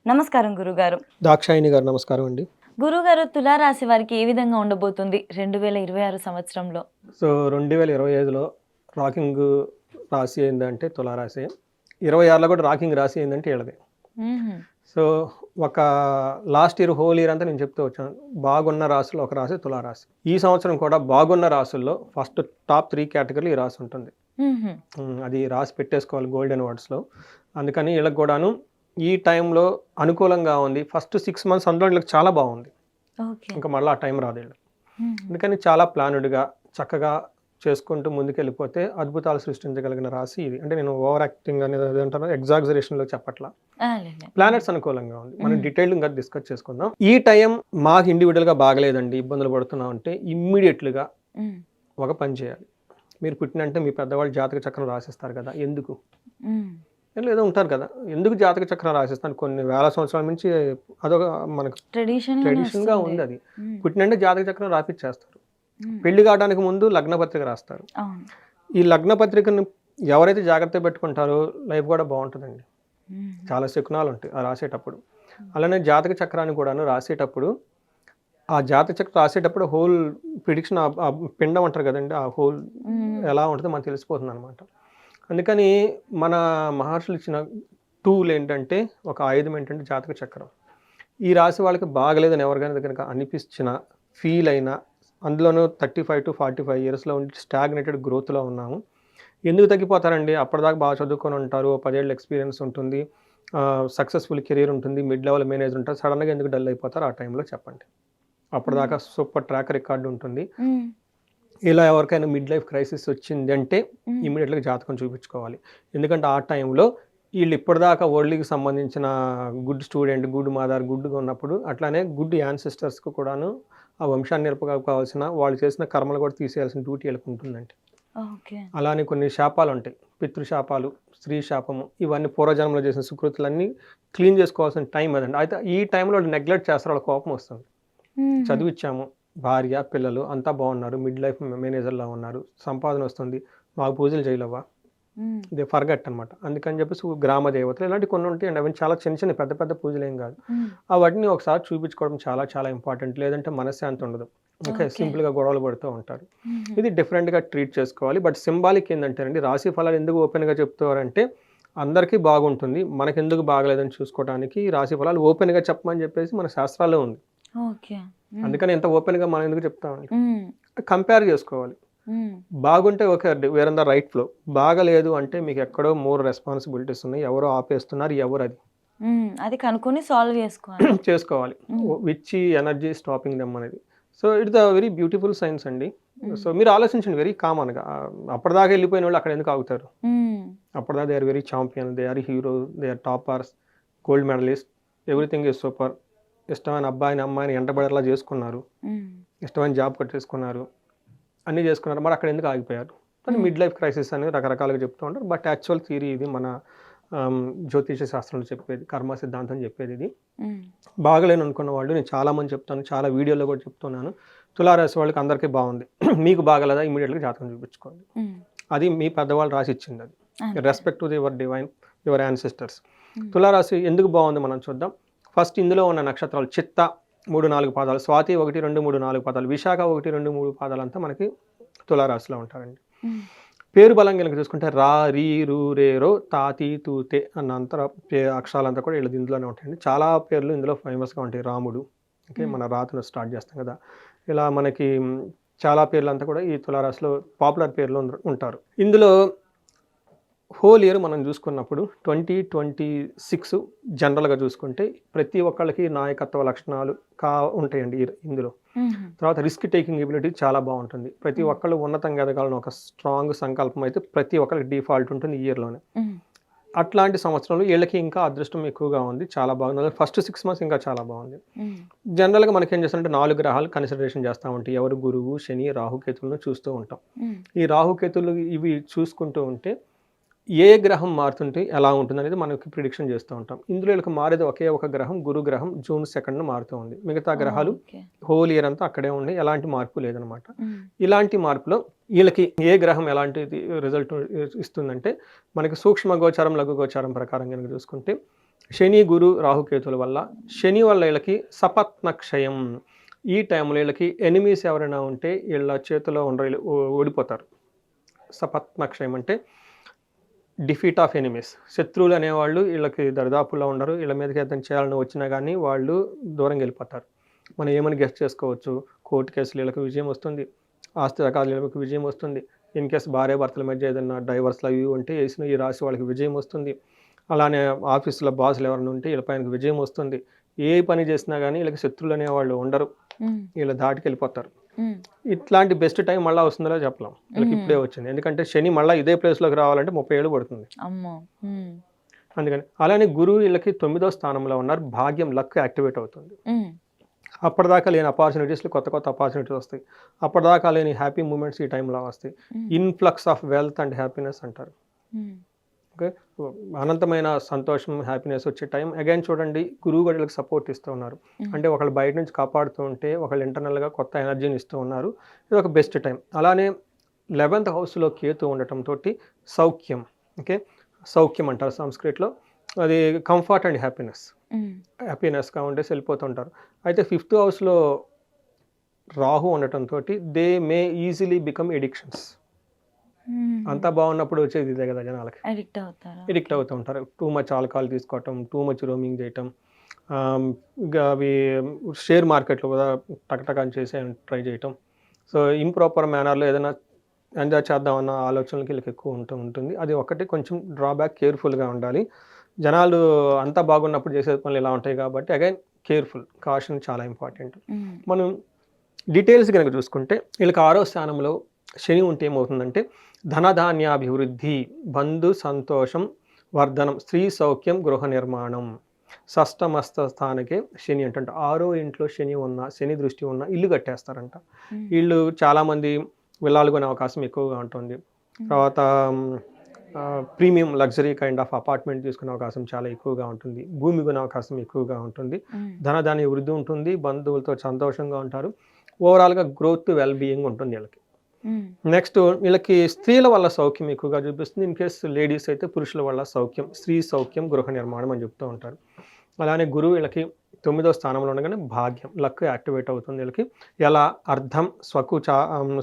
నమస్కారం గురుగారు. దాక్షాయిని గారు నమస్కారం అండి. గురుగారు, తులారాశి వారికి ఏ విధంగా ఉండబోతుంది 2026 సంవత్సరంలో? సో 2025లో రాకింగ్ రాశి ఏందంటే తులారాశి. 26లో కూడా రాకింగ్ రాశి ఏందంటే ఈళ్ళదే. హుహు. సో ఒక లాస్ట్ ఇయర్ హోల్ ఇయర్ అంతా నేను చెప్తూ వచ్చాను. బాగున్న రాశుల్లో ఒక రాశి తులారాశి. ఈ సంవత్సరం కూడా బాగున్న రాశుల్లో ఫస్ట్ టాప్ 3 కేటగిరీలో ఈ రాశి ఉంటుంది. హుహు. అది రాసి పెట్టేసుకోవాలి గోల్డెన్ వర్డ్స్‌లో. అందుకని ఈళ్ళకి కూడాను ఈ టైంలో అనుకూలంగా ఉంది. ఫస్ట్ 6 మంత్స్ అందులో వీళ్ళకి చాలా బాగుంది. ఓకే. ఇంకా మళ్ళీ ఆ టైం రాదు వీళ్ళకి. హుహు. అందుకని చాలా ప్లానుడ్‌గా చక్కగా చేసుకుంటూ ముందుకెళ్ళిపోతే అద్భుతాలు సృష్టించగలిగిన రాశి ఇది. అంటే నేను ఓవర్ యాక్టింగ్ అనేది అదేంటాను ఎగ్జాగరేషన్‌లో చెప్పట్లా. లేలే. ప్లానెట్స్ అనుకూలంగా ఉంది. మనం డీటెయిల్డ్ ఇంకా డిస్కస్ చేసుకుందాం. ఈ టైం మాకు ఇండివిడ్యువల్‌గా బాగలేదండి, ఇబ్బందులు పడుతున్నాం అంటే ఇమ్మీడియేట్‌గా హ్మ్. ఒక పని చేయాలి. మీరు పుట్టినంటే మీ పెద్దవాళ్ళు జాతక చక్రం రాసిస్తారు కదా! ఎందుకు? హ్మ్. ఏదో ఉంటారు కదా! ఎందుకు జాతక చక్రం రాసిస్తాను కొన్ని వేల సంవత్సరాల నుంచి అదొక మనకు ట్రెడిషన్‌గా ఉంది అది. పుట్టినంటే జాతక చక్రం రాపిచ్చేస్తారు. పెళ్లి కావడానికి ముందు లగ్న పత్రిక రాస్తారు. అవును. ఈ లగ్న పత్రికను ఎవరైతే జాగ్రత్తగా పెట్టుకుంటారో లైఫ్ కూడా బాగుంటుందండి. హ్మ్. చాలా శకునాలు ఉంటాయి ఆ రాసేటప్పుడు. అలానే జాతక చక్రాన్ని కూడాను రాసేటప్పుడు ఆ జాతక చక్రం రాసేటప్పుడు హోల్ ప్రిడిక్షన్ పిండం అంటారు కదండి, ఆ హోల్ ఎలా ఉంటుందో మనకు తెలిసిపోతుంది అనమాట. అందుకని మన మహర్షులు ఇచ్చిన టూల్ ఏంటంటే, ఒక ఆయుధం ఏంటంటే జాతక చక్రం. ఈ రాశి వాళ్ళకి బాగలేదని ఎవరికైనా కనుక అనిపించిన ఫీల్ అయినా, అందులోనూ 35-45 ఇయర్స్లో ఉండి స్టాగ్నేటెడ్ గ్రోత్లో ఉన్నాము. ఎందుకు తగ్గిపోతారండి? అప్పటిదాకా బాగా చదువుకొని ఉంటారు, 10 ఏళ్ళ ఎక్స్పీరియన్స్ ఉంటుంది, సక్సెస్ఫుల్ కెరీర్ ఉంటుంది, మిడ్ లెవెల్ మేనేజర్ ఉంటారు. సడన్గా ఎందుకు డల్ అయిపోతారు ఆ టైంలో చెప్పండి? అప్పటిదాకా సూపర్ ట్రాక్ రికార్డు ఉంటుంది. ఇలా ఎవరికైనా మిడ్ లైఫ్ క్రైసిస్ వచ్చింది అంటే ఇమీడియట్గా జాతకం చూపించుకోవాలి. ఎందుకంటే ఆ టైంలో వీళ్ళు ఇప్పటిదాకా వరల్డ్కి సంబంధించిన గుడ్ స్టూడెంట్, గుడ్ మదర్, గుడ్గా ఉన్నప్పుడు అట్లానే గుడ్ యాన్సిస్టర్స్కి కూడాను ఆ వంశాన్ని నిలుపుకోవాల్సిన, వాళ్ళు చేసిన కర్మలు కూడా తీసేయాల్సిన డ్యూటీ వీళ్ళకి ఉంటుందండి. ఓకే. అలానే కొన్ని శాపాలు ఉంటాయి, పితృశాపాలు, స్త్రీ శాపము, ఇవన్నీ పూర్వజన్మలో చేసిన సుకృతులన్నీ క్లీన్ చేసుకోవాల్సిన టైం అదండి. అయితే ఈ టైంలో వాళ్ళు నెగ్లెక్ట్ చేస్తారు, వాళ్ళ కోపం వస్తుంది. చదివిచ్చాము, భార్య పిల్లలు అంతా బాగున్నారు, మిడ్ లైఫ్ మేనేజర్లా ఉన్నారు, సంపాదన వస్తుంది, మాకు పూజలు చేయలేవా? దే ఫర్గట్ అనమాట. అందుకని చెప్పేసి గ్రామ దేవతలు ఇలాంటివి కొన్ని ఉంటాయండి. అవి చాలా చిన్న చిన్న పెద్ద పెద్ద పూజలు ఏం కాదు. వాటిని ఒకసారి చూపించుకోవడం చాలా చాలా ఇంపార్టెంట్. లేదంటే మనశ్శాంతి ఉండదు. ఓకే, సింపుల్గా గొడవలు పడుతూ ఉంటారు. ఇది డిఫరెంట్గా ట్రీట్ చేసుకోవాలి. బట్ సింబాలిక్ ఏంటంటేనండి, రాశి ఫలాలు ఎందుకు ఓపెన్గా చెప్తారంటే అందరికీ బాగుంటుంది, మనకెందుకు బాగలేదని చూసుకోవడానికి రాశి ఫలాలు ఓపెన్గా చెప్పమని చెప్పేసి మన శాస్త్రాల్లో ఉంది. అందుకని ఎంత ఓపెన్గా మనం ఎందుకు చెప్తామండి? కంపేర్ చేసుకోవాలి. బాగుంటే okay, wear the right flow. బాగలేదు అంటే మీకు ఎక్కడో మోర్ రెస్పాన్సిబిలిటీస్ ఉన్నాయి, ఎవరో ఆపేస్తున్నారు, ఎవరు అది కనుక్కొని సాల్వ్ చేసుకోవాలి. విచ్ ఎనర్జీ స్టాపింగ్ దెమ్ అనేది. So it's the very beautiful science అండి. సో మీరు ఆలోచించండి, వెరీ కామన్గా. అప్పటిదాకా వెళ్ళిపోయిన వాళ్ళు అక్కడ ఎందుకు ఆగుతారు? అప్పటిదాకా they are very champion, they are hero, they are toppers, gold medalist, everything is super. ఇష్టమైన అబ్బాయిని అమ్మాయిని ఎంటబడేలా చేసుకున్నారు, ఇష్టమైన జాబ్ కట్టేసుకున్నారు, అన్నీ చేసుకున్నారు, మరి అక్కడ ఎందుకు ఆగిపోయారు? కానీ మిడ్ లైఫ్ క్రైసిస్ అని రకరకాలుగా చెప్తూ ఉంటారు. బట్ యాక్చువల్ థియరీ ఇది, మన జ్యోతిష శాస్త్రంలో చెప్పేది, కర్మ సిద్ధాంతం చెప్పేది ఇది. బాగలేను అనుకున్న వాళ్ళు, నేను చాలామంది చెప్తాను, చాలా వీడియోలో కూడా చెప్తున్నాను, తులారాశి వాళ్ళకి అందరికీ బాగుంది, మీకు బాగలేదా ఇమీడియట్గా జాతకం చూపించుకోండి. అది మీ పెద్దవాళ్ళు రాసి ఇచ్చింది. అది respect to your divine, your ancestors. తులారాశి ఎందుకు బాగుంది మనం చూద్దాం. ఫస్ట్ ఇందులో ఉన్న నక్షత్రాలు చిత్త 3-4 పాదాలు, స్వాతి 1-2-3-4 పాదాలు, విశాఖ 1-2-3 పాదాలు అంతా మనకి తులారాశిలో ఉంటారండి. పేరు బలం కనుక చూసుకుంటే రా, రీ, రూ, రే, రో, తా, తీ, తూ, తే అన్న అంతర అక్షరాలంతా కూడా వీళ్ళది ఇందులోనే ఉంటాయండి. చాలా పేర్లు ఇందులో ఫేమస్గా ఉంటాయి. రాముడు, ఓకే, మన రాతను స్టార్ట్ చేస్తాం కదా, ఇలా మనకి చాలా పేర్లు అంతా కూడా ఈ తులారాశిలో పాపులర్ పేర్లు ఉంటారు. ఇందులో హోల్ ఇయర్ మనం చూసుకున్నప్పుడు 2026 జనరల్గా చూసుకుంటే ప్రతి ఒక్కళ్ళకి నాయకత్వ లక్షణాలు ఉంటాయండి ఇందులో. తర్వాత రిస్క్ టేకింగ్ ఎబిలిటీ చాలా బాగుంటుంది. ప్రతి ఒక్కళ్ళు ఉన్నతంగా ఎదగాలని ఒక స్ట్రాంగ్ సంకల్పం అయితే ప్రతి ఒక్కరికి డిఫాల్ట్ ఉంటుంది ఈ ఇయర్లోనే. అట్లాంటి సంవత్సరంలో వీళ్ళకి ఇంకా అదృష్టం ఎక్కువగా ఉంది, చాలా బాగుంది. ఫస్ట్ 6 months ఇంకా చాలా బాగుంది. జనరల్గా మనకి ఏం చేస్తామంటే 4 గ్రహాలు కన్సిడరేషన్ చేస్తూ ఉంటాయి. ఎవరు? గురువు, శని, రాహుకేతులను చూస్తూ ఉంటాం. ఈ రాహుకేతులు ఇవి చూసుకుంటూ ఉంటే ఏ గ్రహం మారుతుంటే ఎలా ఉంటుంది అనేది మనకి ప్రిడిక్షన్ చేస్తూ ఉంటాం. ఇందులో వీళ్ళకి మారేది ఒకే ఒక గ్రహం, గురు గ్రహం June 2nd మారుతూ ఉంది. మిగతా గ్రహాలు హోల్ ఇయర్ అంతా అక్కడే ఉన్నాయి, ఎలాంటి మార్పు లేదనమాట. ఇలాంటి మార్పులో వీళ్ళకి ఏ గ్రహం ఎలాంటి రిజల్ట్ ఇస్తుందంటే, మనకి సూక్ష్మ గోచారం, లఘు గోచారం ప్రకారం కనుక చూసుకుంటే శని గురు రాహుకేతుల వల్ల, శని వల్ల వీళ్ళకి సపత్న క్షయం. ఈ టైంలో వీళ్ళకి ఎనిమీస్ ఎవరైనా ఉంటే వీళ్ళ చేతిలో ఉండరు, వీళ్ళు ఓడిపోతారు. సపత్న క్షయం అంటే డిఫీట్ ఆఫ్ ఎనిమీస్. శత్రువులు అనేవాళ్ళు వీళ్ళకి దరిదాపుల్లో ఉండరు. వీళ్ళ మీదకి ఏదైనా చేయాలని వచ్చినా కానీ వాళ్ళు దూరంగా వెళ్ళిపోతారు. మనం ఏమని గెస్ట్ చేసుకోవచ్చు, కోర్టు కేసులు వీళ్ళకి విజయం వస్తుంది, ఆస్తి రకాలు వీళ్ళకి విజయం వస్తుంది. ఇన్ కేసు భార్య భర్తల మధ్య ఏదైనా డైవర్స్లు అవి ఉంటే వేసిన ఈ రాశి వాళ్ళకి విజయం వస్తుంది. అలానే ఆఫీసులో బాసులు ఎవరైనా ఉంటే వీళ్ళ పైన విజయం వస్తుంది. ఏ పని చేసినా కానీ వీళ్ళకి శత్రువులు అనేవాళ్ళు ఉండరు, వీళ్ళ దాటికి వెళ్ళిపోతారు. ఇట్లాంటి బెస్ట్ టైం మళ్ళీ వస్తుందో చెప్పలేం, వీళ్ళకి ఇప్పుడే వచ్చింది. ఎందుకంటే శని మళ్ళీ ఇదే ప్లేస్లోకి రావాలంటే 30 ఏళ్ళు పడుతుంది. అందుకని అలానే గురువు వీళ్ళకి 9వ స్థానంలో ఉన్నారు. భాగ్యం, లక్ యాక్టివేట్ అవుతుంది. అప్పటిదాకా లేని ఆపర్చునిటీస్లో కొత్త కొత్త ఆపర్చునిటీస్ వస్తాయి. అప్పటిదాకా లేని హ్యాపీ మూమెంట్స్ ఈ టైంలో వస్తాయి. Influx of wealth and happiness అంటారు. ఓకే, అనంతమైన సంతోషం, హ్యాపీనెస్ వచ్చే టైం. అగైన్ చూడండి, గురువు కూడా వీళ్ళకి సపోర్ట్ ఇస్తూ ఉన్నారు. అంటే ఒకళ్ళు బయట నుంచి కాపాడుతూ ఉంటే ఒకళ్ళు ఇంటర్నల్గా కొత్త ఎనర్జీని ఇస్తూ ఉన్నారు. ఇది ఒక బెస్ట్ టైం. అలానే 11th హౌస్లో కేతు ఉండటంతో సౌఖ్యం. ఓకే, సౌఖ్యం అంటారు సంస్కృతిలో. అది కంఫర్ట్ అండ్ హ్యాపీనెస్, హ్యాపీనెస్గా ఉండేసి వెళ్ళిపోతుంటారు. అయితే 5th హౌస్లో రాహు ఉండటంతో they may easily become addictions. అంతా బాగున్నప్పుడు వచ్చేది ఇదే కదా, జనాలకి ఎడిక్ట్ అవుతూ ఉంటారు. టూ మచ్ ఆల్కహాల్ తీసుకోవటం, టూ మచ్ రోమింగ్ చేయటం, ఇంకా అవి షేర్ మార్కెట్లో కూడా టకటకాని చేసే ట్రై చేయటం. సో ఇంప్రాపర్ మేనర్లో ఏదైనా ఎంజాయ్ చేద్దామన్న ఆలోచనలకి వీళ్ళకి ఎక్కువ ఉంటుంది. అది ఒకటి కొంచెం డ్రాబ్యాక్, కేర్ఫుల్గా ఉండాలి. జనాలు అంతా బాగున్నప్పుడు చేసే పనులు ఇలా ఉంటాయి కాబట్టి అగైన్ కేర్ఫుల్, కాషన్ చాలా ఇంపార్టెంట్. మనం డీటెయిల్స్ కనుక చూసుకుంటే వీళ్ళకి 6వ స్థానంలో శని ఉంటే ఏమవుతుందంటే ధనధాన్యాభివృద్ధి, బంధు సంతోషం, వర్ధనం, స్త్రీ సౌఖ్యం, గృహ నిర్మాణం. షష్టమస్త స్థానకే శని అంటే 6వ ఇంట్లో శని ఉన్న, శని దృష్టి ఉన్న ఇల్లు కట్టేస్తారంట. వీళ్ళు చాలామంది విల్లాలు కొనే అవకాశం ఎక్కువగా ఉంటుంది. తర్వాత premium luxury kind of apartment తీసుకునే అవకాశం చాలా ఎక్కువగా ఉంటుంది. భూమి కొనే అవకాశం ఎక్కువగా ఉంటుంది. ధనధాన్య వృద్ధి ఉంటుంది. బంధువులతో సంతోషంగా ఉంటారు. ఓవరాల్గా గ్రోత్, వెల్ బీయింగ్ ఉంటుంది వీళ్ళకి. నెక్స్ట్ వీళ్ళకి స్త్రీల వల్ల సౌఖ్యం ఎక్కువగా చూపిస్తుంది. ఇన్ కేస్ లేడీస్ అయితే పురుషుల వల్ల సౌఖ్యం, స్త్రీ సౌఖ్యం, గృహ నిర్మాణం అని చెప్తూ ఉంటారు. అలానే గురువు వీళ్ళకి 9వ స్థానంలో ఉండగానే భాగ్యం, లక్ యాక్టివేట్ అవుతుంది వీళ్ళకి. ఎలా అర్థం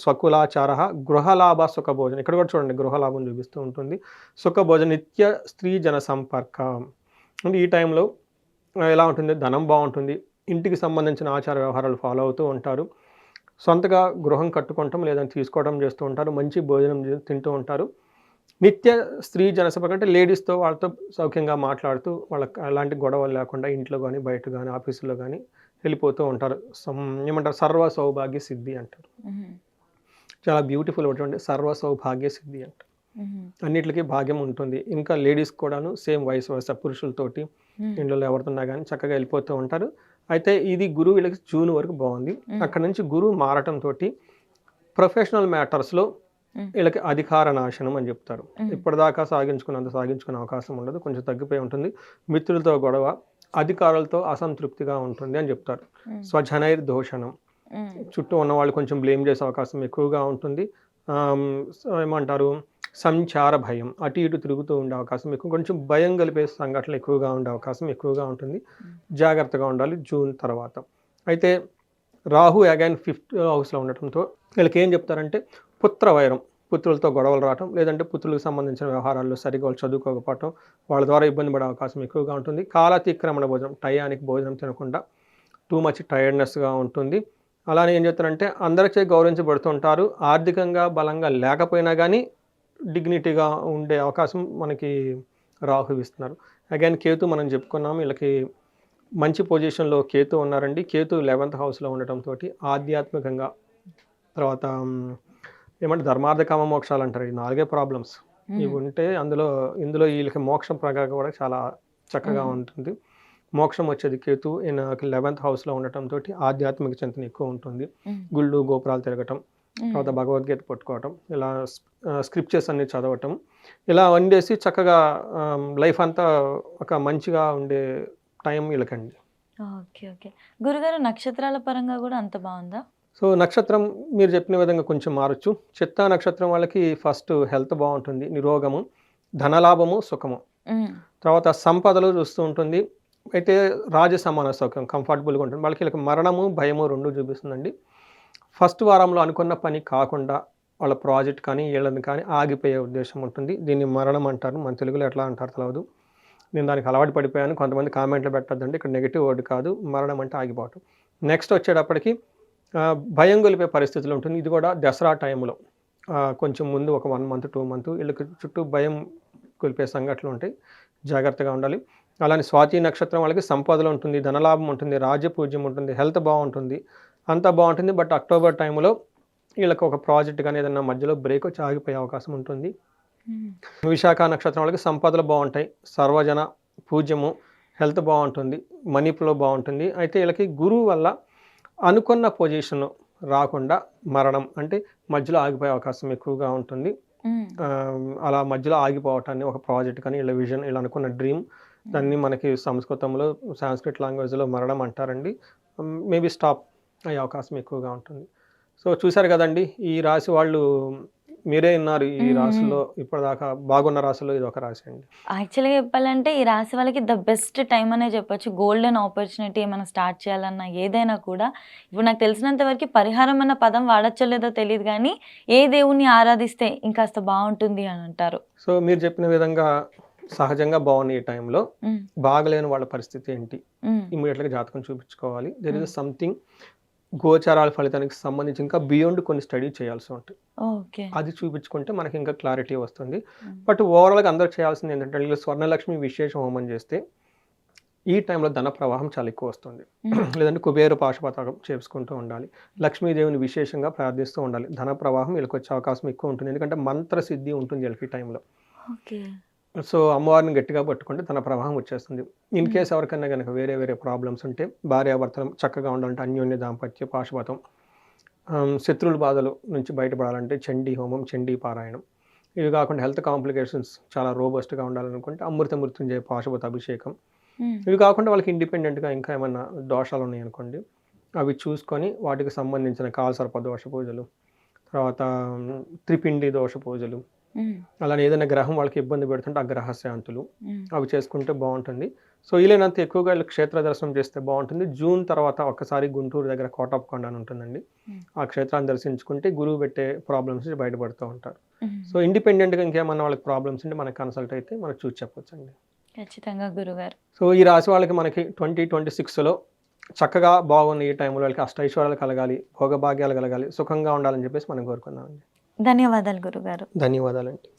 స్వకులాచార, గృహలాభ, సుఖభోజనం. ఇక్కడ కూడా చూడండి గృహలాభం చూపిస్తూ ఉంటుంది. సుఖభోజన, నిత్య స్త్రీ జన సంపర్క. అంటే ఈ టైంలో ఎలా ఉంటుంది, ధనం బాగుంటుంది. ఇంటికి సంబంధించిన ఆచార వ్యవహారాలు ఫాలో అవుతూ ఉంటారు. సొంతగా గృహం కట్టుకోవటం లేదని తీసుకోవడం చేస్తూ ఉంటారు. మంచి భోజనం తింటూ ఉంటారు. నిత్య స్త్రీ జనసభ అంటే లేడీస్తో వాళ్ళతో సౌఖ్యంగా మాట్లాడుతూ వాళ్ళకి ఎలాంటి గొడవలు లేకుండా ఇంట్లో కానీ బయట కానీ ఆఫీసులో కానీ వెళ్ళిపోతూ ఉంటారు. ఏమంటారు, సర్వ సౌభాగ్య సిద్ధి అంటారు. చాలా బ్యూటిఫుల్ ఒకటి, సర్వ సౌభాగ్య సిద్ధి అంటారు. అన్నిటికీ భాగ్యం ఉంటుంది. ఇంకా లేడీస్ కూడాను సేమ్ వయసు పురుషులతోటి ఇంట్లో ఎవరుతున్నా కానీ చక్కగా వెళ్ళిపోతూ ఉంటారు. అయితే ఇది గురువు వీళ్ళకి జూన్ వరకు బాగుంది. అక్కడ నుంచి గురువు మారటంతో ప్రొఫెషనల్ మ్యాటర్స్లో వీళ్ళకి అధికార నాశనం అని చెప్తారు. ఇప్పటిదాకా సాగించుకునే అవకాశం ఉండదు, కొంచెం తగ్గిపోయి ఉంటుంది. మిత్రులతో గొడవ, అధికారులతో అసంతృప్తిగా ఉంటుంది అని చెప్తారు. స్వజనైర్ దోషణం, చుట్టూ ఉన్న వాళ్ళు కొంచెం బ్లేమ్ చేసే అవకాశం ఎక్కువగా ఉంటుంది. ఏమంటారు, సంచార భయం, అటు ఇటు తిరుగుతూ ఉండే అవకాశం ఎక్కువ, కొంచెం భయం కలిపే సంఘటనలు ఎక్కువగా ఉండే అవకాశం ఎక్కువగా ఉంటుంది. జాగ్రత్తగా ఉండాలి జూన్ తర్వాత. అయితే రాహు అగైన్ 5th హౌస్లో ఉండటంతో వీళ్ళకి ఏం చెప్తారంటే పుత్ర వైరం, పుత్రులతో గొడవలు రావటం, లేదంటే పుత్రులకు సంబంధించిన వ్యవహారాల్లో సరిగా వాళ్ళు చదువుకోకపోవటం, వాళ్ళ ద్వారా ఇబ్బంది పడే అవకాశం ఎక్కువగా ఉంటుంది. కాలాతిక్రమణ భోజనం, టయానికి భోజనం తినకుండా టూ మచ్ టైర్డ్నెస్గా ఉంటుంది. అలానే ఏం చెప్తారంటే అందరికీ గౌరవించబడుతుంటారు. ఆర్థికంగా బలంగా లేకపోయినా కానీ డిగ్నిటీగా ఉండే అవకాశం మనకి రాహు ఇస్తున్నారు. అగైన్ కేతు మనం చెప్పుకున్నాము, వీళ్ళకి మంచి పొజిషన్లో కేతు ఉన్నారండి. కేతు 11th హౌస్లో ఉండటంతో ఆధ్యాత్మికంగా, తర్వాత ఏమంటే ధర్మార్థ కామ మోక్షాలు అంటారు, ఈ 4 ప్రాబ్లమ్స్ ఇవి ఉంటే ఇందులో వీళ్ళకి మోక్షం ప్రకారం కూడా చాలా చక్కగా ఉంటుంది. మోక్షం వచ్చేది కేతు 11th హౌస్లో ఉండటంతో ఆధ్యాత్మిక చింతన ఎక్కువ ఉంటుంది. గుళ్ళు గోపురాలు తిరగటం, తర్వాత భగవద్గీత పట్టుకోవటం, ఇలా స్క్రిప్చర్స్ అన్ని చదవటం, ఇలా వండేసి చక్కగా లైఫ్ అంతా ఒక మంచిగా ఉండే టైం వీళ్ళకండి. ఓకే ఓకే గురుగారు, నక్షత్రాల పరంగా కూడా అంత బాగుందా? సో నక్షత్రం మీరు చెప్పిన విధంగా కొంచెం మారచ్చు. చిత్తా నక్షత్రం వాళ్ళకి ఫస్ట్ హెల్త్ బాగుంటుంది, నిరోగము, ధనలాభము, సుఖము. తర్వాత సంపదలు చూస్తూ ఉంటుంది. అయితే రాజ సమాన సౌఖ్యం కంఫర్టబుల్‌గా ఉంటుంది. వాళ్ళకి వీళ్ళకి మరణము, భయము 2 చూపిస్తుందండి. ఫస్ట్ వారంలో అనుకున్న పని కాకుండా వాళ్ళ ప్రాజెక్ట్ కానీ, వీళ్ళది కానీ ఆగిపోయే ఉద్దేశం ఉంటుంది. దీన్ని మరణం అంటారు. మన తెలుగులో ఎట్లా అంటారో తెలవదు. నేను దానికి అలవాటు పడిపోయాను. కొంతమంది కామెంట్లు పెట్టొద్దండి. ఇక్కడ నెగెటివ్ వర్డ్ కాదు. మరణం అంటే ఆగిపోవటం. నెక్స్ట్ వచ్చేటప్పటికి భయం గొలిపే పరిస్థితులు ఉంటుంది. ఇది కూడా దసరా టైంలో కొంచెం ముందు ఒక 1 మంత్, 2 మంత్ వీళ్ళకి చుట్టూ భయం గొలిపే సంఘటనలు ఉంటాయి. జాగ్రత్తగా ఉండాలి. అలానే స్వాతి నక్షత్రం వాళ్ళకి సంపదలు ఉంటుంది, ధనలాభం ఉంటుంది, రాజ్యపూజ్యం ఉంటుంది, హెల్త్ బాగుంటుంది. అంతా బాగుంటుంది. బట్ అక్టోబర్ టైంలో వీళ్ళకి ఒక ప్రాజెక్ట్ కానీ ఏదన్నా మధ్యలో బ్రేక్ వచ్చి ఆగిపోయే అవకాశం ఉంటుంది. విశాఖ నక్షత్రం వాళ్ళకి సంపదలు బాగుంటాయి, సర్వజన పూజ్యము, హెల్త్ బాగుంటుంది, మనీ ఫ్లో బాగుంటుంది. అయితే వీళ్ళకి గురువు వల్ల అనుకున్న పొజిషన్ రాకుండా మరణం అంటే మధ్యలో ఆగిపోయే అవకాశం ఎక్కువగా ఉంటుంది. అలా మధ్యలో ఆగిపోవటాన్ని ఒక ప్రాజెక్ట్ కానీ వీళ్ళ విజన్ వీళ్ళు అనుకున్న డ్రీమ్ దాన్ని మనకి సంస్కృతంలో సాంస్క్రిట్ లాంగ్వేజ్లో మరణం అంటారండి. మేబీ స్టాప్ అయ్యే అవకాశం ఎక్కువగా ఉంటుంది. సో చూశారు కదండి, ఈ రాశి వాళ్ళు మీరే ఉన్నారు ఈ రాశిలో ఇప్పటిదాకా బాగున్న రాశిలో ఇది ఒక రాశి అండి. యాక్చువల్‌గా చెప్పాలంటే ఈ రాశి వాళ్ళకి ద బెస్ట్ టైమ్ అనే చెప్పొచ్చు. గోల్డెన్ ఆపర్చునిటీ ఏమైనా స్టార్ట్ చేయాలన్నా ఏదైనా కూడా. ఇప్పుడు నాకు తెలిసినంత వరకు పరిహారం అన్న పదం వాడచ్చో లేదో తెలీదు గానీ, ఏ దేవుడిని ఆరాధిస్తే ఇంకాస్త బావుంటుంది అని అంటారు. సో మీరు చెప్పిన విధంగా సహజంగా బాగున్న ఈ టైంలో బాగలేని వాళ్ళ పరిస్థితి ఏంటి, ఇమ్మీడియట్‌గా జాతకం చూపించుకోవాలి. దేర్ ఇస్ సంథింగ్ గోచారాల ఫలితానికి సంబంధించి ఇంకా బియాండ్ కొన్ని స్టడీ చేయాల్సి ఉంటుంది. ఓకే. అది చూపించుకుంటే మనకి ఇంకా క్లారిటీ వస్తుంది. బట్ ఓవరాల్‌గా అందరూ చేయాల్సింది ఏంటంటే వీళ్ళు స్వర్ణలక్ష్మి విశేష హోమం చేస్తే ఈ టైంలో ధన ప్రవాహం చాలా ఎక్కువ వస్తుంది. లేదంటే కుబేర పాశుపతాకం చేసుకుంటూ ఉండాలి. లక్ష్మీదేవిని విశేషంగా ప్రార్థిస్తూ ఉండాలి. ధన ప్రవాహం వీళ్ళకి వచ్చే అవకాశం ఎక్కువ ఉంటుంది. ఎందుకంటే మంత్ర సిద్ధి ఉంటుంది వీళ్ళకి ఈ టైంలో. ఓకే. సో అమ్మవారిని గట్టిగా పట్టుకుంటే ధన ప్రవాహం వచ్చేస్తుంది. ఇన్ కేస్ ఎవరికైనా కనుక వేరే వేరే ప్రాబ్లమ్స్ ఉంటే భార్యాభర్తలు చక్కగా ఉండాలంటే అన్యోన్య దాంపత్య పాశుపతం, శత్రువుల బాధలు నుంచి బయటపడాలంటే చండీ హోమం, చండీ పారాయణం, ఇవి కాకుండా హెల్త్ కాంప్లికేషన్స్ చాలా రోబస్ట్గా ఉండాలనుకుంటే అమృత మృత్యుంజయ పాశుపత అభిషేకం, ఇవి కాకుండా వాళ్ళకి ఇండిపెండెంట్గా ఇంకా ఏమన్నా దోషాలు ఉన్నాయనుకోండి అవి చూసుకొని వాటికి సంబంధించిన కాలసర్ప దోష పూజలు, తర్వాత త్రిపిండి దోష పూజలు, అలానే ఏదైనా గ్రహం వాళ్ళకి ఇబ్బంది పెడుతుంటే ఆ గ్రహ శాంతులు అవి చేసుకుంటే బాగుంటుంది. సో వీలైనంత ఎక్కువగా వీళ్ళు క్షేత్ర దర్శనం చేస్తే బాగుంటుంది. జూన్ తర్వాత ఒక్కసారి గుంటూరు దగ్గర కోటప్పకొండ అని ఉంటుందండి. ఆ క్షేత్రాన్ని దర్శించుకుంటే గురువు పెట్టే ప్రాబ్లమ్స్ నుంచి బయటపడుతూ ఉంటారు. సో ఇండిపెండెంట్గా ఇంకేమన్నా వాళ్ళకి ప్రాబ్లమ్స్ ఉంటే మనకి కన్సల్ట్ అయితే మనకు చూసి చెప్పొచ్చండి. ఖచ్చితంగా గురుగారు. సో ఈ రాశి వాళ్ళకి మనకి 2026లో చక్కగా బాగున్న ఈ టైంలో వాళ్ళకి అష్టైశ్వర్యాలు కలగాలి, భోగభాగ్యాలు కలగాలి, సుఖంగా ఉండాలని చెప్పేసి మనం కోరుకుందామండి. ధన్యవాదాలు గురుగారు. ధన్యవాదాలండి.